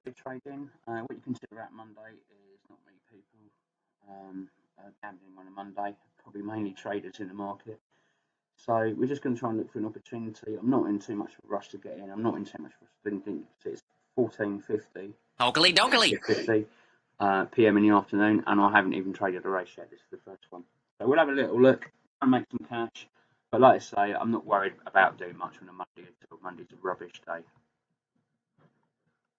trading. What you consider at Monday is not many people gambling on a Monday, probably mainly traders in the market. So we're just going to try and look for an opportunity. I'm not in too much of a rush to get in. I'm not in too much of a thinking. It's 14:50. Hoggly doggly. 50 p.m. in the afternoon, and I haven't even traded a race yet. This is the first one. So we'll have a little look and make some cash. But like I say, I'm not worried about doing much on a Monday until Monday's a rubbish day.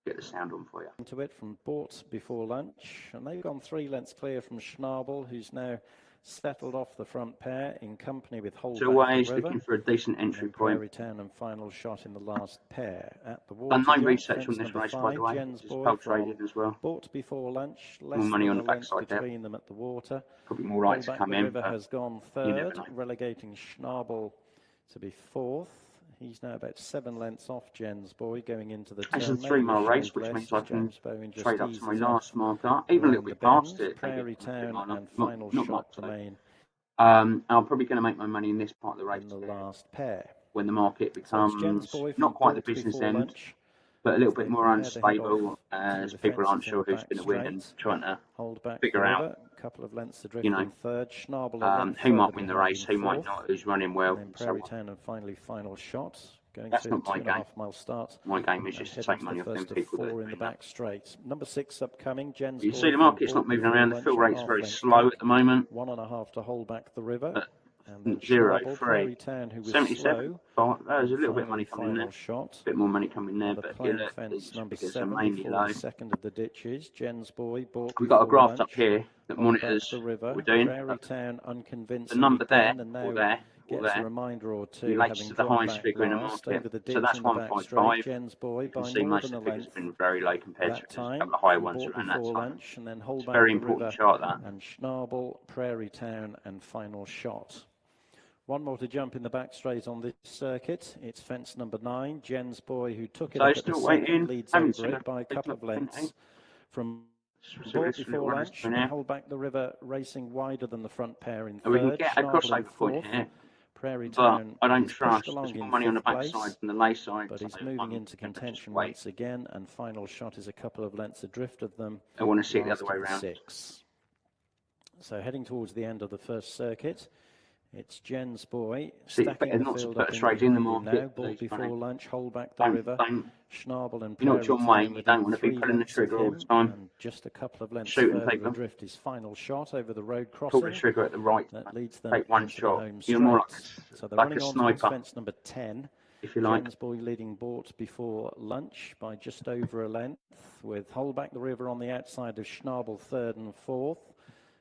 Get the sound on for you. Into it from Bought Before Lunch, and they've gone 3 lengths clear from Schnabel, who's now settled off the front pair in company with Hold Back the River. Looking for a decent entry point. Return and final shot in the last pair at the Done water. no research on this race, by the way. Just pub traded as well. Bought Before Lunch. More money on the backside there. Between them at the water. Probably more right to come in. River has gone third, relegating Schnabel to be fourth. He's now about 7 lengths off Jens Boy going into the turn. It's a 3-mile race, which means I can trade up to my last marker, even a little bit past it. Prairie Town and final shot remain. I'm probably going to make my money in this part of the race. In the last pair. When the market becomes not quite the business end, but a little bit more unstable, as people aren't sure who's going to win and trying to figure out, couple of lengths adrift in third. Schnabel who might win the race, who might not, who's running well. And Prairie Town and finally final shot. That's not my game. Mile start. My game is just to take money off them people that in the back straight. Number 6 upcoming. Jens. You see the market's not moving around. The fill rate's very slow at the moment. 1.5 to Hold Back the River. 0.3. 77. There's a little bit of money coming there. A bit more money coming there, but because they're mainly low. Second of the ditches. Jens Boy. We've got a graph up here that monitors what we're doing. The number there, or there, a reminder or two, relates to the highest figure in the market. So that's 155. You can see most of the figures have been very low compared to a couple of high ones around that time. It's a very important chart, that. And Schnabel, Prairie Town, and final shot. One more to jump in the back straight on this circuit. It's fence number 9. Jens Boy, who took it up at the second, leads over it by a couple of lengths from Bought Before Lunch. Hold Back the River, racing wider than the front pair in third. We can get a crossover point here. Prairie Town, I don't trust. There's more money on the backside than the lay side. But he's moving into contention once again, and final shot is a couple of lengths adrift of them. I want to see it the other way around. 6. So heading towards the end of the first circuit, it's Jens Boy. Stacking not to put us straight in the market. Now, Bought Before Lunch, Hold Back the River. Schnabel and You're not John Wayne. You don't want to be pulling the trigger all the time. And just a couple of lengths further adrift his final shot over the road crossing. Pull the trigger at the right. That leads them take one shot. You're more like a sniper. Fence number 10. If you like. Jens Boy leading Bought Before Lunch by just over a length, with Hold Back the River on the outside of Schnabel third and fourth.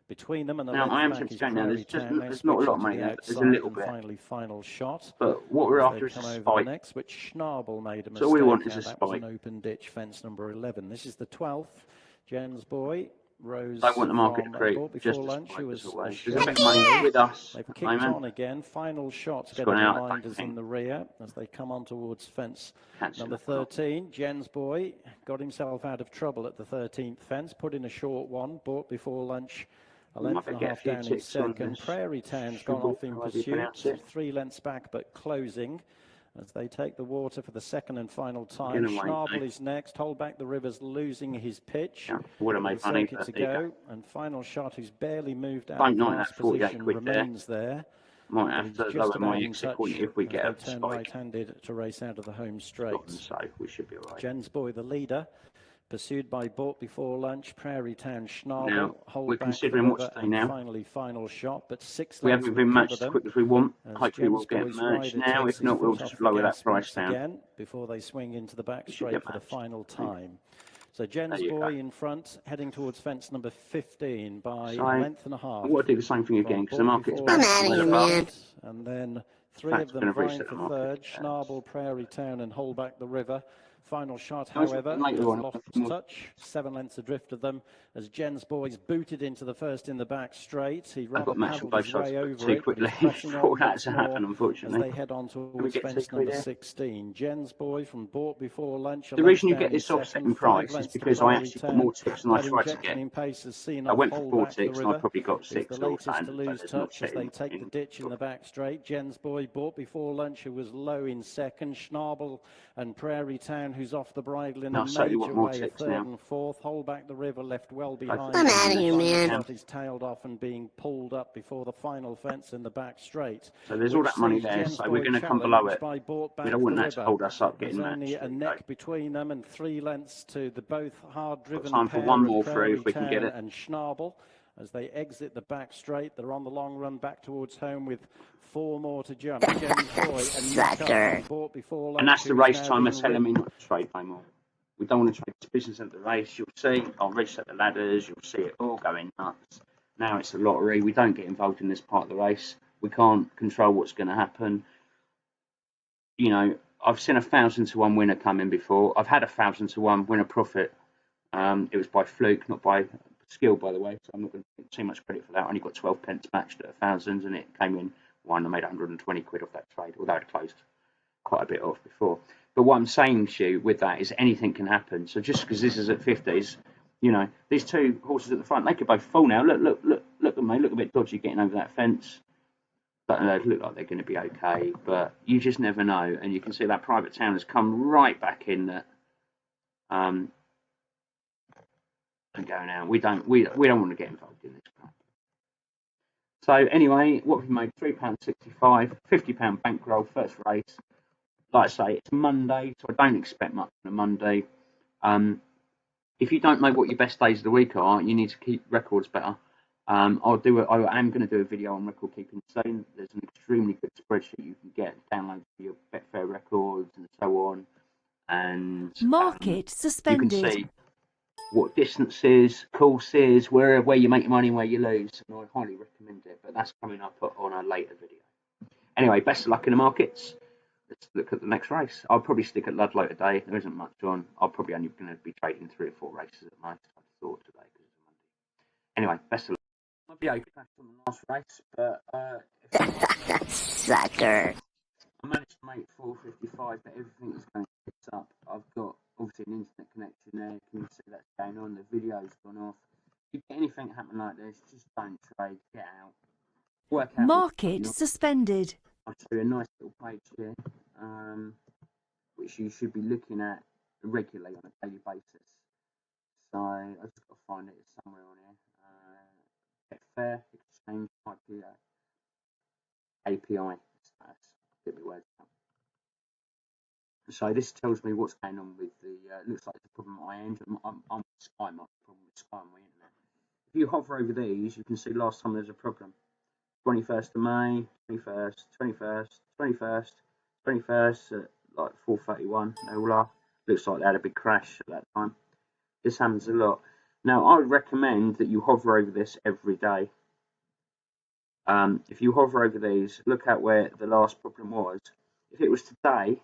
Between them and the I am tempted to go now. There's not a lot of money there, but there's a little bit. Finally, final shot. But what we're after is a spike. Next, which Schnabel made a mistake. So all we want is a spike. That was an open ditch, fence number 11. This is the 12th. Jens Boy rose. I want the market to create just lunch. Who was there's a bit of money with us. They've kicked on again. Final shots getting reminders in the rear as they come on towards fence number 13. Jens Boy got himself out of trouble at the 13th fence, put in a short one. Bought Before Lunch. A length and a half down in second. Prairie Town's gone off in pursuit. 3 lengths back, but closing as they take the water for the second and final time. Schnabel is next. Hold Back the River's losing his pitch. Would have made money to go. And final shot, who's barely moved out of last position, remains there. Might have to lower my exit point if we get a turn right-handed to race out of the home straight. So we should be all right. Jens Boy, the leader. Pursued by Bought Before Lunch, Prairie Town, Schnabel, Hold we're Back considering what to do now. Finally, final shot, but 6 we haven't been matched as quick as we want. Hopefully we'll get merged now. If not, we'll just lower that price down. Again, before they swing into the back straight for the final time. So Jens Boy in front, heading towards fence number 15 by a length and a half. I want to do the same thing again because the market's back. And then 3 of them vying for third, Schnabel, Prairie Town and Hold Back the River. Final shot, however, has lost touch. 7 lengths adrift of them as Jens Boy's booted into the first in the back straight. He rather paddled his way over it, quickly for that to happen, unfortunately. As they head on towards fence number 16. Jens Boy from Bought Before Lunch. The reason you get this offsetting price is because I actually put more tips than I tried to get. I went for 4 ticks and I probably got 6 the latest to lose touch as they take the ditch in the back straight. Jens Boy, Bought Before Lunch, who was low in second. Schnabel and Prairie Town Town, who's off the bridle in No, a I certainly major want more way, a ticks third now. and fourth. Hold Back the River left well behind. I'm out of here, man. Shot is tailed off and being pulled up before the final fence in the back straight. So there's all that money there, so we're going to come below it. We don't want that to hold us up getting matched. There's only a neck between them and 3 lengths to the both hard-driven time for pair one of more through if we can get Town it. and Schnabel. As they exit the back straight, they're on the long run back towards home with 4 more to jump. James Boy bought before lunch, and that's the Racetimer telling me not to trade no more. We don't want to trade. It's business at the race. You'll see. I'll reset the ladders. You'll see it all going nuts. Now it's a lottery. We don't get involved in this part of the race. We can't control what's going to happen. You know, I've seen 1,000 to 1 winner come in before. I've had 1,000 to 1 winner profit. It was by fluke, not by skill, by the way. So I'm not going to take too much credit for that. I only got 12 pence matched at 1,000, and it came in one. I made 120 quid off that trade, although I'd closed quite a bit off before. But what I'm saying to you with that is anything can happen. So just because this is at 50s, you know, these 2 horses at the front, they could both fall now. Look at me. Look a bit dodgy getting over that fence. But they look like they're going to be okay. But you just never know. And you can see that Private Town has come right back in that. And going out. We don't want to get involved in this crap. So anyway, what we've made £3.65, £50 bankroll, first race. Like I say, it's Monday, so I don't expect much on a Monday. If you don't know what your best days of the week are, you need to keep records better. I am going to do a video on record keeping soon. There's an extremely good spreadsheet you can get download for your Betfair records and so on. And market suspended. You can see what distances, courses, where you make your money and where you lose. And I highly recommend it, but that's coming up on a later video. Anyway, best of luck in the markets. Let's look at the next race. I'll probably stick at Ludlow today. There isn't much on. I'll probably only going to be trading 3 or 4 races at most, I thought, today because it's Monday. Anyway, best of luck. Might be okay on the last race, but Sucker. I managed to make 455, but everything is going tits up. I've got obviously an internet connection there. Can you see that's going on? The video's gone off. If you get anything happen like this, just don't trade. Get out. Work out. Market suspended. I'll show you a nice little page here, which you should be looking at regularly on a daily basis. So I've just got to find it somewhere on here. Betfair Exchange API status. Get me words out. So this tells me what's going on with the. Looks like it's a problem at my end. I'm Sky, my problem with Sky on my internet. If you hover over these, you can see last time there's a problem. 21st of May, 21st, 21st, 21st, 21st at like 4:31. They all are. Looks like they had a big crash at that time. This happens a lot. Now, I would recommend that you hover over this every day. If you hover over these, look at where the last problem was. If it was today,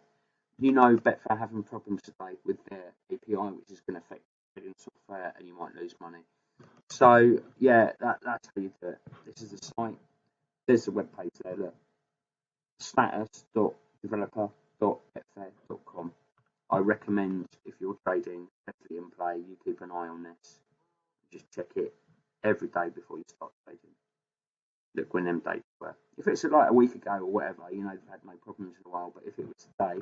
you know Betfair are having problems today with their API, which is going to affect trading software, and you might lose money. So, yeah, that's how you do it. This is the site. There's the web page there, look. status.developer.betfair.com. I recommend, if you're trading, especially Inplay, you keep an eye on this. Just check it every day before you start trading. Look when them dates were. If it's like a week ago or whatever, you know they've had no problems in a while. But if it was today,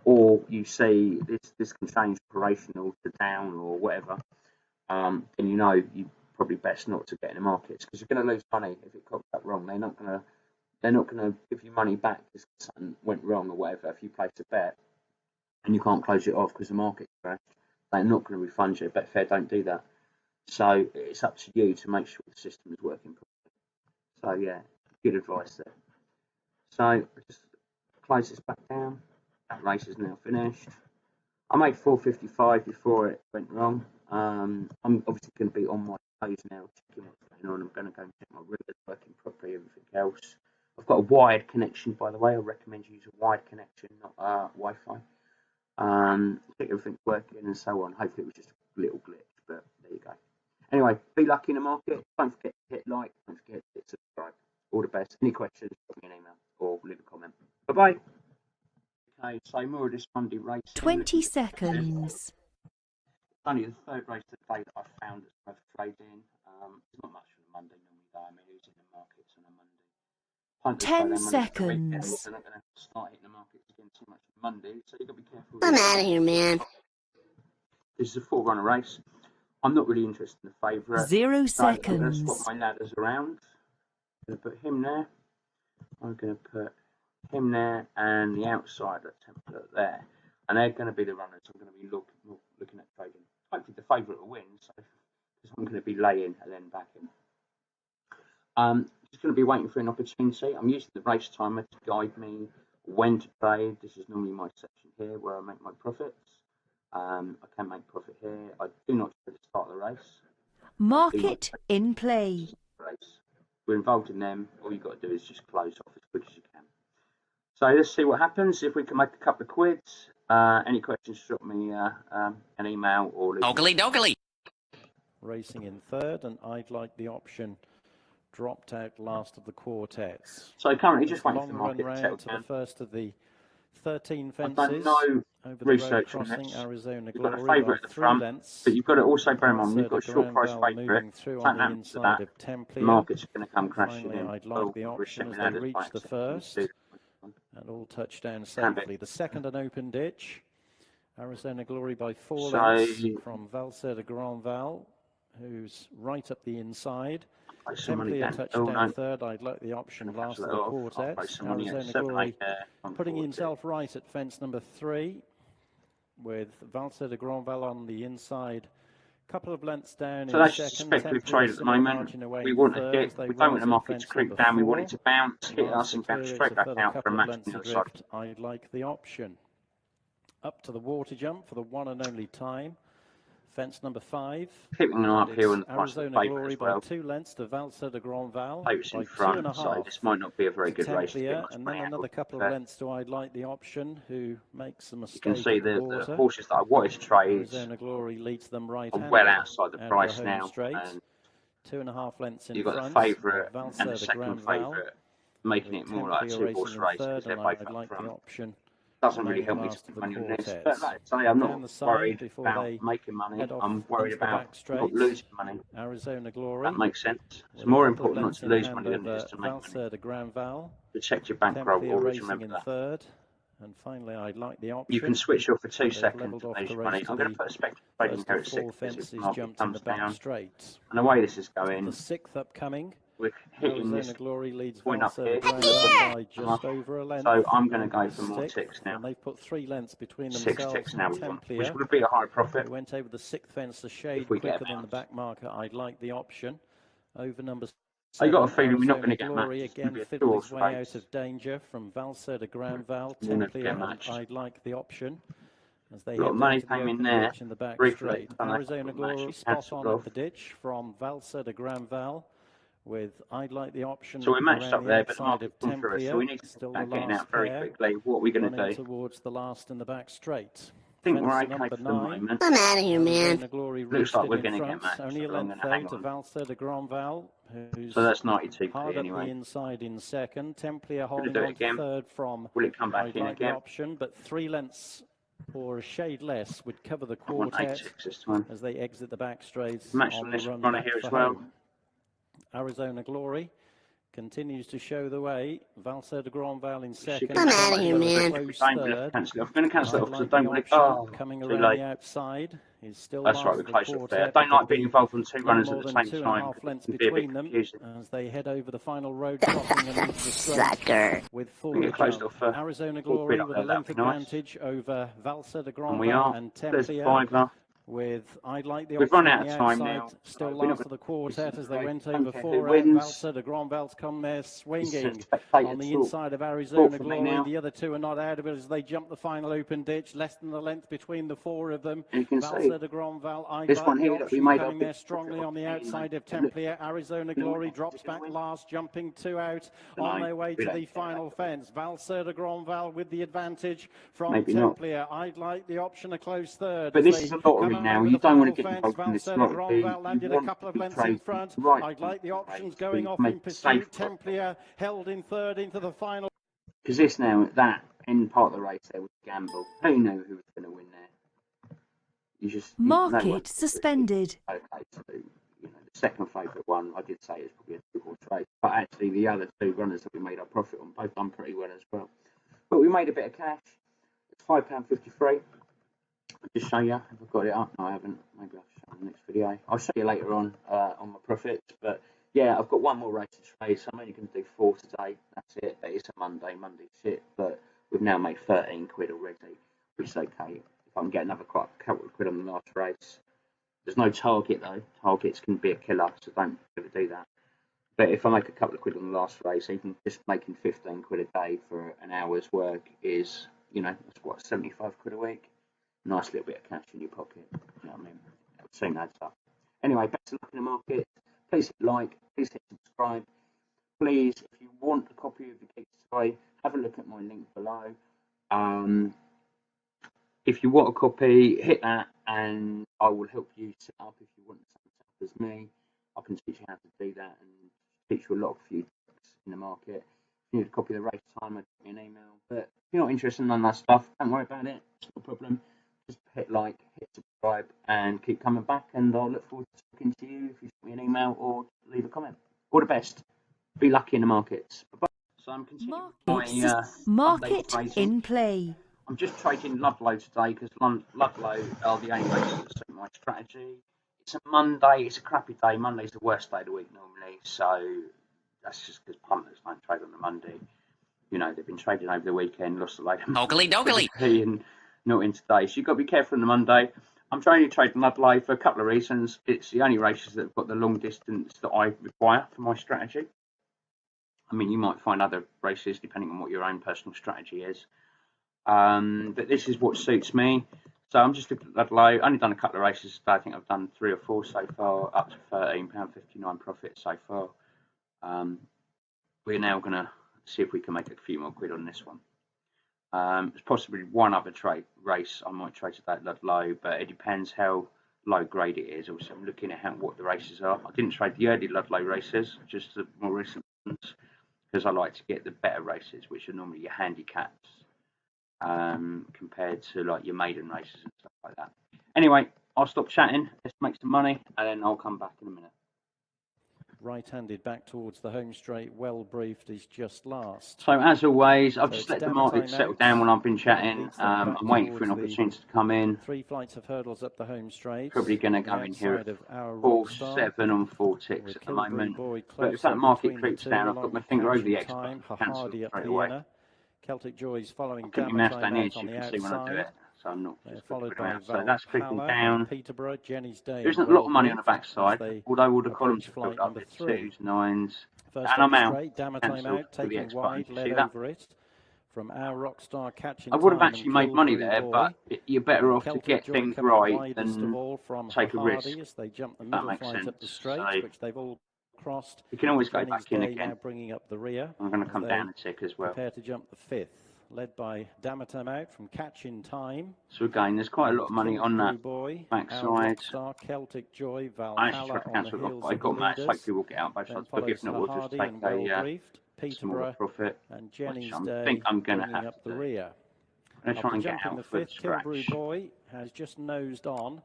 or you see this can change operational to down or whatever, then you know you probably best not to get in the markets because you're going to lose money if it comes up wrong. They're not going to give you money back because something went wrong or whatever. If you place a bet and you can't close it off because the market's crashed, they're not going to refund you. Betfair don't do that. So it's up to you to make sure the system is working properly. So yeah, good advice there. So just close this back down. That race is now finished. I made 455 before it went wrong. I'm obviously going to be on my toes now, checking what's going on. I'm going to go and check my router's working properly, everything else. I've got a wired connection, by the way. I recommend you use a wired connection, not Wi-Fi. Check everything's working and so on. Hopefully it was just a little glitch, but there you go. Anyway, be lucky in the market. Don't forget to hit like. Don't forget to hit subscribe. All the best. Any questions, drop me an email or leave a comment. Bye-bye. Okay, so more of this Monday race. 20 seconds. Only the third race of the day that I found that's worth trading. It's not much for a Monday normally, though. I mean, who's in the markets on a Monday? 10 seconds. They're not going to start hitting the markets again too much on Monday, so you've got to be careful. I'm out of here, man. This is a 4-runner race. I'm not really interested in the favourite. 0 so I'm going to seconds. swap my ladders around. I'm going to put him there. I'm going to put him there and the outsider Templar there. And they're going to be the runners I'm going to be looking at trading. Hopefully the favourite will win, so because I'm going to be laying and then backing. Just going to be waiting for an opportunity. I'm using the Racetimer to guide me when to trade. This is normally my section here where I make my profits. I can make profit here. I do not try to start the race. Market in play. We're involved in them. All you've got to do is just close off as quick as you can. So let's see what happens. If we can make a couple of quids. Any questions, drop me an email or Dokily. Racing in third, and I'd like the option dropped out last of the quartets. So currently just waiting long for the market run to settle round to down. the first of the 13 I've fences. done no over research the road on crossing, this. Arizona You've got a Glory favourite by at the 3 front, lengths. but you've got to also bear in mind you've got a short price Valseda favourite. through Something on the happens to inside that, of Templar. the market's going to come crashing Finally, in. I'd like the option as they reach the first and all touch down safely. The second an open ditch. Arizona Glory by 4 lengths from Valseda Grandval, who's right up the inside. Templar touchdown third. I'd like the option last of the quartets. Arizona Glory putting himself right at fence number 3 with Valseda Grandval on the inside. Couple of lengths down so in that's second. just a speculative trade at the moment. We want to get, we don't want the market to creep down. We want it to bounce, hit us and bounce straight back out for a match on the other side. I'd like the option. Up to the water jump for the one and only time. Fence number 5. Keeping an eye up here on the price of the Arizona favourite Glory as well. by 2 lengths to Valseda Grandval. Favorites in front, so this might not be a very good race to get much and money then out another of. couple of lengths to I'd like the option, who makes a mistake. You can see the horses that I wanted to trade Arizona Glory leads them right are well outside the price now. Straight. 2.5 lengths in you've got front. the favourite and the second favourite, making it more like a 2-horse race because they're both up front. Option. Doesn't really help me to put money on this, but like I say, I'm not worried about making money. I'm worried about not losing money. Arizona Glory. That makes sense. It's more important not to lose money than it is to make money. Protect your bankroll, always remember that. Third. And finally, I'd like the option. You can switch off for 2 seconds to lose money. I'm going to put a speculative trading here at 6 because the market comes down. And the way this is going, the 6th upcoming. We're hitting this Glory leads point up here, by just over a length. So I'm going to go for more ticks now. And they've put 3 lengths between themselves. 6 ticks now we want, Templar, which would be a high profit. We went over the 6th fence, the shade quicker than the back marker. I'd like the option over number 7. I got a feeling we're not going to get matched. Again, fiddling his way out of danger from Valseda Grandval. Templar, I'd like the option. As they a lot of money came in there. In the back briefly. Arizona Glory spot on at the ditch from Valseda Grandval. With I'd like the option. So we're matched up there, but the market's come through us, so we need to start getting out very quickly. What are we going to do? Towards the last in the back straight. I think we're okay for the moment. I'm out of here, man. Looks like we're going to get matched. Only a length out to Valseda Grandval, who's so that's 92p hard anyway. Up the inside in second. Templar holding do it on again. third from. Will it come back in like again? The option, but 3 lengths or a shade less would cover the quartet as they exit the back straights. Match on this runner here as well. Arizona Glory continues to show the way. Valseda Grandval in second. I'm out of here, man. I'm going to cancel it off because I don't want to. Coming too around late. The outside is still. That's right, we're close up there. I don't like being involved on 2 runners at the same time. Lengths between them as they head over the final road crossing and into the straight with full Arizona Glory with a length advantage over Valseda Grandval and Templar. With I'd like the We've run out of time now. Still last of the quartet as they went over 4 Valseda Grandval's come there swinging on the inside of Arizona Glory. The other 2 are not out of it as they jump the final open ditch. Less than the length between the 4 of them. Valseda Grandval, I'd like the option coming there strongly on the outside of Templar. Arizona Glory drops back last, jumping 2 out on their way to the final fence. Valseda Grandval with the advantage from Templar. I'd like the option a close third. But this is a lottery now. You don't want to get involved in this lottery. Landed a couple of lengths in front. I'd like the options going off in pursuit. Templar held in third into the final. Because this now, that in part of the race there was a gamble. Who knew who was going to win there? You just market suspended. Okay, so the second favourite one, I did say it's probably a 2-horse race, but actually the other 2 runners that we made our profit on both done pretty well as well. But we made a bit of cash. It's £5.53. I'll just show you. Have I got it up? No, I haven't. Maybe I'll show you in the next video. I'll show you later on my profits. But yeah, I've got one more race to trade, so I'm only going to do 4 today. That's it. But it's a Monday. Monday's shit. But we've now made 13 quid already, which is okay. If I can get another couple of quid on the last race. There's no target though. Targets can be a killer, so don't ever do that. But if I make a couple of quid on the last race, even just making 15 quid a day for an hour's work is, you know, that's what, 75 quid a week. Nice little bit of cash in your pocket. You know what I mean? It soon adds up. Anyway, best of luck in the market. Please hit like. Please hit subscribe. Please, if you want a copy of the Geeks today, have a look at my link below. If you want a copy, hit that, and I will help you set up. If you want to set up as me, I can teach you how to do that and teach you a lot of few tricks in the market. If you need a copy of the Racetimer, give me an email. But if you're not interested in none of that stuff, don't worry about it. It's no problem. Just hit like, hit subscribe, and keep coming back. And I'll look forward to talking to you if you send me an email or leave a comment. All the best. Be lucky in the markets. Bye-bye. So I'm continuing my Market in play. I'm just trading Ludlow today because Ludlow are the only races that suit my strategy. It's a Monday. It's a crappy day. Monday's the worst day of the week normally. So that's just because punters don't trade on the Monday. You know, they've been trading over the weekend, lost a load of money. And not in today. So you've got to be careful on the Monday. I'm trying to trade Ludlow for a couple of reasons. It's the only races that have got the long distance that I require for my strategy. I mean, you might find other races depending on what your own personal strategy is. But this is what suits me. So I'm just looking at Ludlow. Only done a couple of races today. I think I've done 3 or 4 so far, up to £13.59 profit so far. We're now going to see if we can make a few more quid on this one. There's possibly one other race I might trade today at Ludlow, but it depends how low grade it is. Also, I'm looking at what the races are. I didn't trade the early Ludlow races, just the more recent ones, because I like to get the better races, which are normally your handicaps. Compared to like your maiden races and stuff like that. Anyway, I'll stop chatting. Let's make some money, and then I'll come back in a minute. Right-handed back towards the home straight, well briefed is just last. So as always, I've just let the market settle down when I've been chatting. I'm waiting for an opportunity to come in. 3 flights of hurdles up the home straight. Probably going to go in here at 4.7 on 4 ticks at the moment. But if that market creeps down, I've got my finger over the X button to cancel straight away. Celtic Joy's following. I'll keep my mouse down here so you can see when I do it. So I'm not just followed by around. So that's creeping down. Peterborough, Jenny's Day. There isn't a lot of money on the backside, although all the columns have built up with 2s, 9s. And I'm out. Cancelled for the X button. See that? From our Rockstar catching. I would have actually made money there, but you're better off to get things right than take a risk. They jump the That middle makes flight sense. up the straight, So which they've all crossed. you can always go back in again. Now bringing up the rear. I'm going to come down a tick as well. Prepare to jump the 5th. Led by Damatamount from Catch in Time. So again, there's quite a lot of money on that backside. Celtic Joy, I actually tried to cancel it off, but I got that. Hopefully we'll get out both sides. But if not, we'll just take a smaller profit, which I think I'm going to have to do. I'm going to try and get out for the scratch. Boy has just nosed on.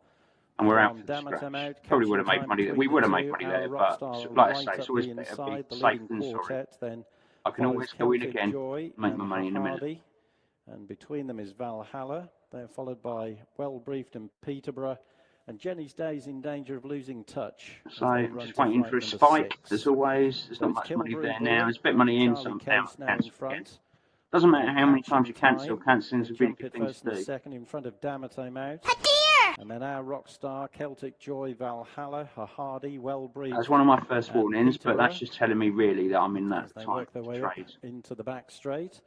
And we're out for the scratch. Probably would have made money there. We would have made money there, but like I say, it's always better to be safe than sorry. I can always go in again, make my money in a minute. And between them is Valhalla. They're followed by Well Briefed and Peterborough. And Jenny's Day's in danger of losing touch. So I'm just waiting for a spike, as always. There's not much money there now. There's a bit of money in, so I'm down to cancel again. Doesn't matter how many times you cancel, cancelling is a really good thing to do. Second in front of Damatamount. And then our Rockstar, Celtic Joy, Valhalla, Hardy, Well Briefed. That's one of my first warnings, but that's just telling me really that I'm in that time to trade. Into the back straight.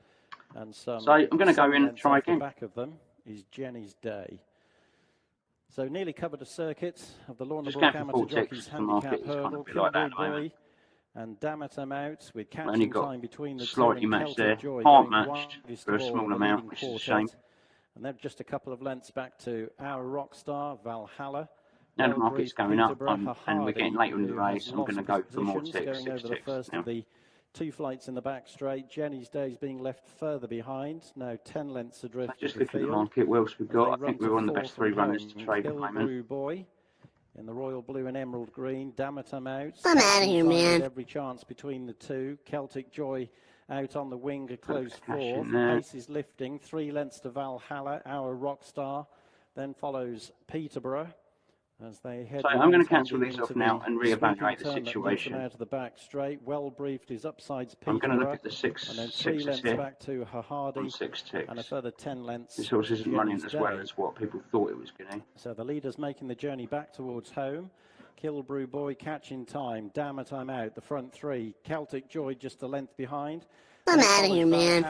And so I'm going to go in and try again. The back of them is Jenny's Day. So nearly covered a circuit of the Lornabrook Amateur Jockeys Handicap Hurdle. Kilburn Boy and Damatamount with catching time between the slightly matched there. Half matched for a small amount, which is a shame. And they're just a couple of lengths back to our Rockstar, Valhalla. Now the market's going up, and we're getting later in the race. I'm going to go for more ticks, 6 ticks now. 2 flights in the back straight. Jenny's Day's being left further behind. Now 10 lengths adrift. Just looking at the market, what else we've got? I think we're one of the best 3 runners to trade at the moment. Boy in the royal blue and emerald green. Damatum out. I'm out of here, man. Every chance between the two. Celtic Joy out on the wing, a close fourth. The pace is lifting. 3 lengths to Valhalla, our Rockstar. Then follows Peterborough. As they head so I'm going to cancel these off now and reevaluate the situation. Out of the back straight. Well briefed is upsides Peterborough. I'm going to look at the 6 and then 3 lengths here back to Hardy. 6 ticks. And a further 10 lengths. This horse isn't running as well as what people thought it was going to. So the leader's making the journey back towards home. Kilbrew Boy catching time. Damn it, I'm out. The front 3. Celtic Joy just a length behind. I'm out of here, man.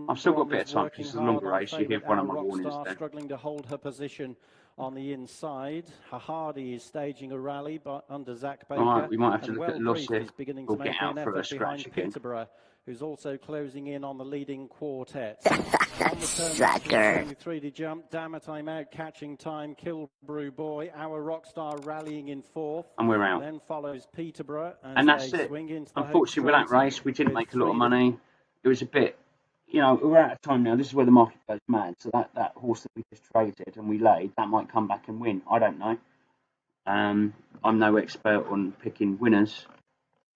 I've still got a bit of time because it's a longer race. You hear one of my warnings there. Struggling to hold her position on the inside. Hardy is staging a rally but under Zach Baker. All right, we might have to look at the loss here. We'll get out for a scratch again. Peterborough, who's also closing in on the leading quartet. Sucker. 3 to jump. Damn it, I'm out. Catching time. Kilbrew Boy. Our Rockstar rallying in 4th. And we're out. Then follows Peterborough. And that's it. Unfortunately, with that race, we didn't make a lot of money. It was a bit, you know, we're out of time now. This is where the market goes mad. So that horse that we just traded and we laid, that might come back and win. I don't know. I'm no expert on picking winners.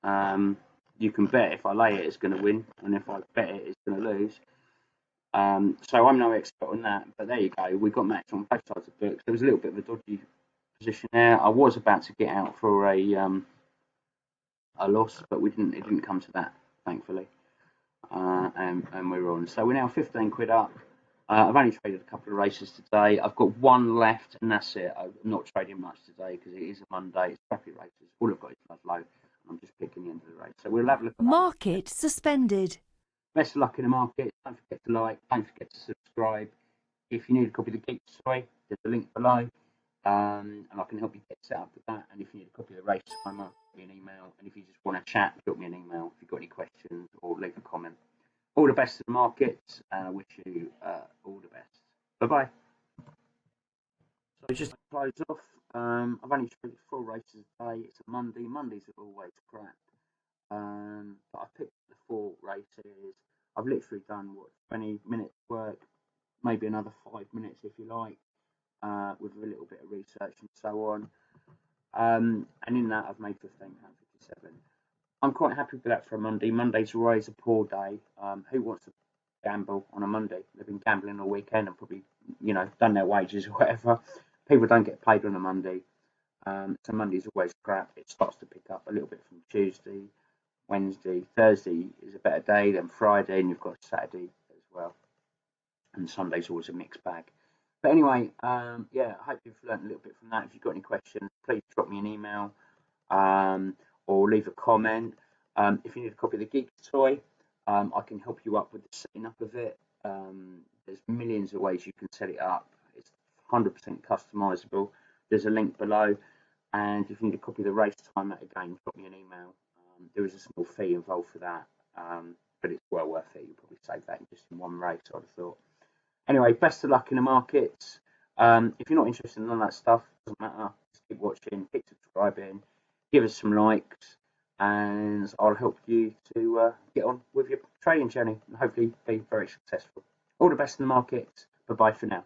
You can bet if I lay it, it's going to win, and if I bet it, it's going to lose. So I'm no expert on that. But there you go. We got matched on both sides of the books. There was a little bit of a dodgy position there. I was about to get out for a loss, but we didn't. It didn't come to that, thankfully. And we're on. So we're now 15 quid up. I've only traded a couple of races today. I've got 1 left, and that's it. I'm not trading much today because it is a Monday. It's crappy races. All I've got is Ludlow. I'm just picking the end of the race. So we'll have a look at Market suspended. Best of luck in the market. Don't forget to like. Don't forget to subscribe. If you need a copy of the Geek Story, there's a link below. And I can help you get set up with that. And if you need a copy of the Racetimer, drop me an email. And if you just want to chat, drop me an email. If you've got any questions or leave a comment. All the best to the markets, and I wish you all the best. Bye-bye. So just to close off, I've only traded 4 races today. It's a Monday. Mondays are always crap. But I picked the 4 races. I've literally done, 20 minutes work, maybe another 5 minutes if you like, with a little bit of research and so on. And in that, I've made £15.57. I'm quite happy with that for a Monday. Monday's always a poor day. Who wants to gamble on a Monday? They've been gambling all weekend and probably, done their wages or whatever. People don't get paid on a Monday. So Monday's always crap. It starts to pick up a little bit from Tuesday, Wednesday. Thursday is a better day than Friday, and you've got Saturday as well. And Sunday's always a mixed bag. But anyway, I hope you've learned a little bit from that. If you've got any questions, please drop me an email. Or leave a comment. If you need a copy of the Geek Toy, I can help you up with the setting up of it. There's millions of ways you can set it up. It's 100% customizable. There's a link below. And if you need a copy of the Racetimer, again, drop me an email. There is a small fee involved for that, but it's well worth it. You'll probably save that just in 1 race, I'd have thought. Anyway, best of luck in the markets. If you're not interested in all that stuff, doesn't matter. Just keep watching, keep subscribing. Give us some likes, and I'll help you to get on with your trading journey and hopefully be very successful. All the best in the market. Bye-bye for now.